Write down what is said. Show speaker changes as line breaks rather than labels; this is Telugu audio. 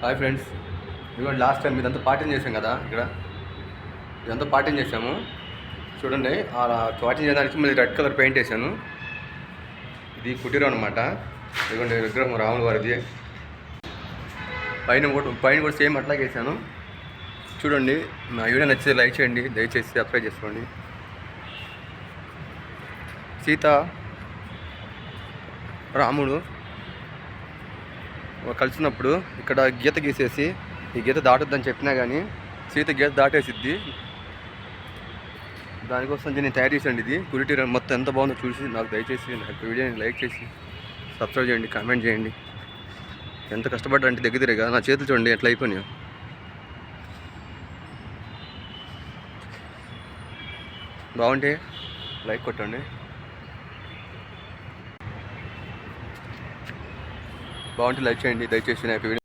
హాయ్ ఫ్రెండ్స్, ఇదిగోండి లాస్ట్ టైం ఇదంతా పార్టీని చేసాం కదా. ఇదంతా పార్టీని చేసాము చూడండి. అలా పార్టీని చేయడానికి మళ్ళీ రెడ్ కలర్ పెయింట్ వేసాను. ఇది కుటీరం అనమాట. ఇదిగోండి విగ్రహం రాముల వారిది. పైన కూడా సేమ్ అట్లాగే వేసాను చూడండి. నా వీడియో నచ్చితే లైక్ చేయండి, దయచేసి సబ్స్క్రైబ్ చేసుకోండి. సీత రాముడు కలిసినప్పుడు ఇక్కడ గీత గీసేసి ఈ గీత దాటొద్దని చెప్పినా కానీ సీత గీత దాటేసిద్ది. దానికోసం దీన్ని తయారు చేసండి. ఇది కుటీరం మొత్తం ఎంత బాగుందో చూసి నాకు దయచేసి నా వీడియోని లైక్ చేసి సబ్స్క్రైబ్ చేయండి, కామెంట్ చేయండి. ఎంత కష్టపడ్డా అంటే దగ్గరగా నా చేతులు చూడండి ఎట్లా అయిపోయినాయో. బాగుంటే లైక్ కొట్టండి. బాగుంటే లైక్ చేయండి దయచేసి నా వీడియో.